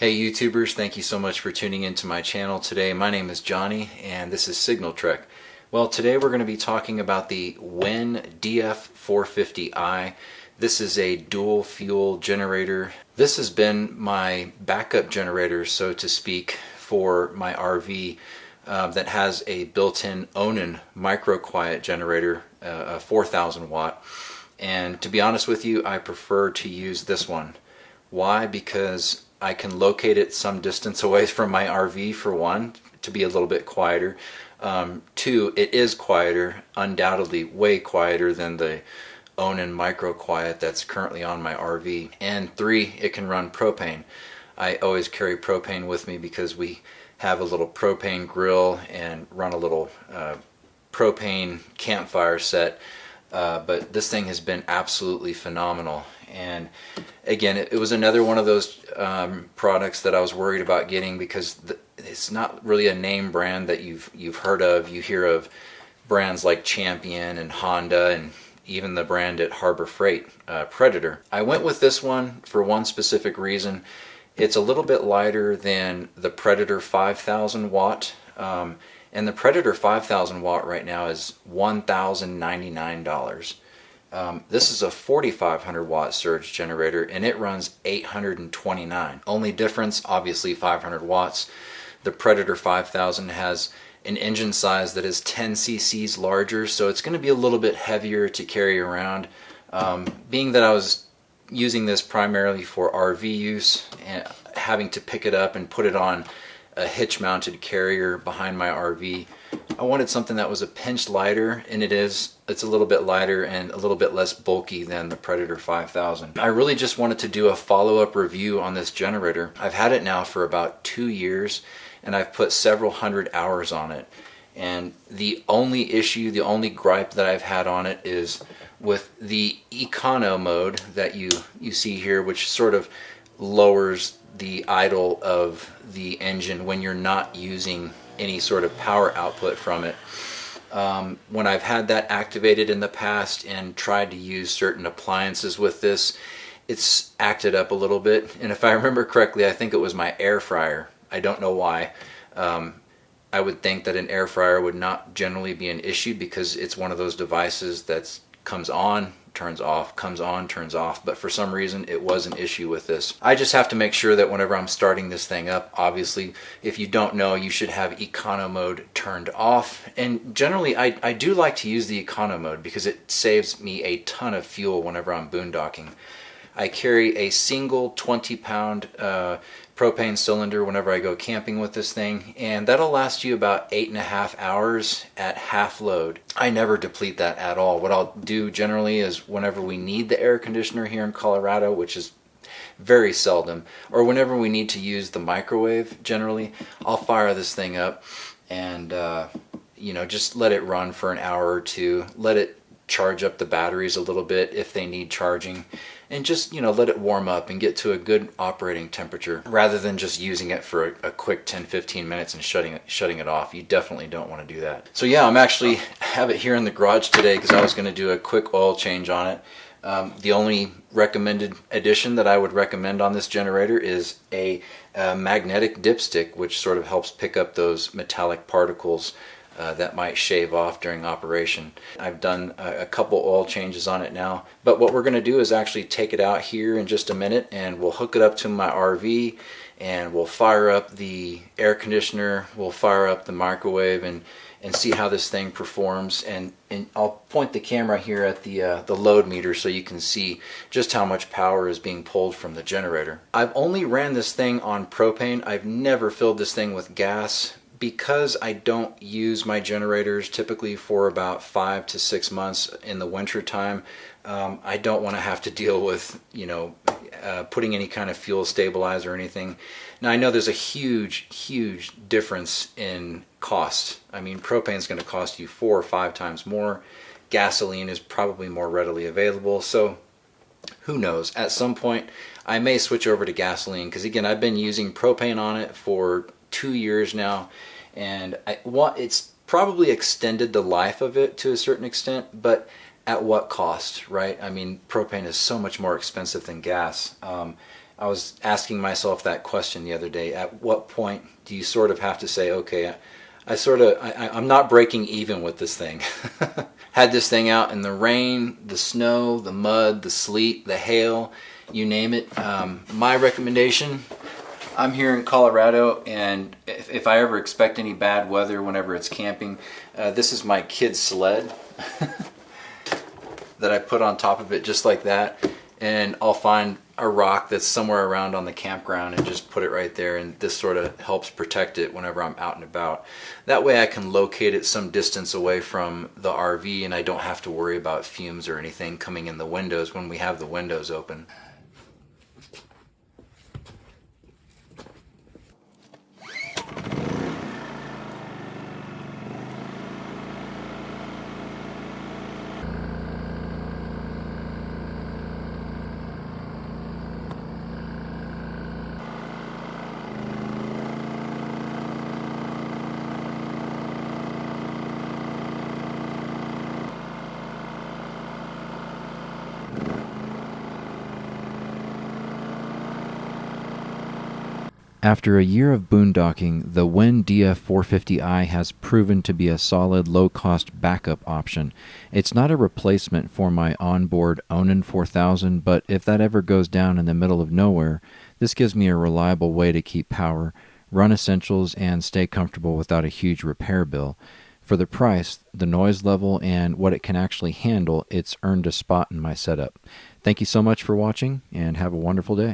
Hey YouTubers, thank you so much for tuning into my channel today. My name is Johnny and this is Signal Trek. Well, today we're going to be talking about the WEN DF450i. This is a dual fuel generator. This has been my backup generator, so to speak, for my RV that has a built-in Onan micro quiet generator, a 4,000 watt. And to be honest with you, I prefer to use this one. Why? Because I can locate it some distance away from my RV, for one, to be a little bit quieter. Two, it is quieter, undoubtedly way quieter than the Onan micro quiet that's currently on my RV. And three, it can run propane. I always carry propane with me because we have a little propane grill and run a little propane campfire set. But this thing has been absolutely phenomenal. And again, it was another one of those products that I was worried about getting because it's not really a name brand that you've heard of. You hear of brands like Champion and Honda and even the brand at Harbor Freight, Predator. I went with this one for one specific reason. It's a little bit lighter than the Predator 5,000 watt. And the Predator 5,000 watt right now is $1,099. This is a 4,500 watt surge generator and it runs 829. Only difference, obviously 500 watts. The Predator 5000 has an engine size that is 10 cc's larger, so it's going to be a little bit heavier to carry around. Being that I was using this primarily for RV use and having to pick it up and put it on a hitch mounted carrier behind my RV, I wanted something that was a pinch lighter, and it's a little bit lighter and a little bit less bulky than the Predator 5000. I really just wanted to do a follow-up review on this generator. I've had it now for about 2 years and I've put several hundred hours on it, and the only issue, the only gripe that I've had on it is with the econo mode that you see here, which sort of lowers the idle of the engine when you're not using any sort of power output from it. When I've had that activated in the past and tried to use certain appliances with this, it's acted up a little bit. And if I remember correctly, I think it was my air fryer. I don't know why. I would think that an air fryer would not generally be an issue because it's one of those devices that comes on, turns off, comes on, turns off, but for some reason it was an issue with this. I just have to make sure that whenever I'm starting this thing up, obviously, if you don't know, you should have econo mode turned off. And generally I do like to use the econo mode because it saves me a ton of fuel whenever I'm boondocking. I carry a single 20-pound propane cylinder whenever I go camping with this thing, and that'll last you about 8.5 hours at half load. I never deplete that at all. What I'll do generally is whenever we need the air conditioner here in Colorado, which is very seldom, or whenever we need to use the microwave, generally, I'll fire this thing up and just let it run for an hour or two, let it charge up the batteries a little bit if they need charging, and just let it warm up and get to a good operating temperature rather than just using it for a quick 10-15 minutes and shutting it off. You definitely don't want to do that. So yeah, I'm actually have it here in the garage today because I was going to do a quick oil change on it. The only recommended addition that I would recommend on this generator is a magnetic dipstick, which sort of helps pick up those metallic particles that might shave off during operation. I've done a couple oil changes on it now, but what we're going to do is actually take it out here in just a minute and we'll hook it up to my RV and we'll fire up the air conditioner, we'll fire up the microwave and see how this thing performs. And I'll point the camera here at the load meter so you can see just how much power is being pulled from the generator. I've only ran this thing on propane. I've never filled this thing with gas. Because I don't use my generators typically for about 5 to 6 months in the winter time, I don't want to have to deal with putting any kind of fuel stabilizer or anything. Now I know there's a huge difference in cost. I mean, propane is going to cost you 4 or 5 times more. Gasoline is probably more readily available, so who knows, at some point I may switch over to gasoline because again, I've been using propane on it for 2 years now, and it's probably extended the life of it to a certain extent, but at what cost, right? I mean, propane is so much more expensive than gas. I was asking myself that question the other day. At what point do you sort of have to say, okay, I'm not breaking even with this thing. Had this thing out in the rain, the snow, the mud, the sleet, the hail, you name it. My recommendation, I'm here in Colorado, and if I ever expect any bad weather whenever it's camping, this is my kid's sled that I put on top of it just like that, and I'll find a rock that's somewhere around on the campground and just put it right there, and this sort of helps protect it whenever I'm out and about. That way I can locate it some distance away from the RV, and I don't have to worry about fumes or anything coming in the windows when we have the windows open. After a year of boondocking, the WEN DF450i has proven to be a solid low-cost backup option. It's not a replacement for my onboard Onan 4000, but if that ever goes down in the middle of nowhere, this gives me a reliable way to keep power, run essentials, and stay comfortable without a huge repair bill. For the price, the noise level, and what it can actually handle, it's earned a spot in my setup. Thank you so much for watching, and have a wonderful day.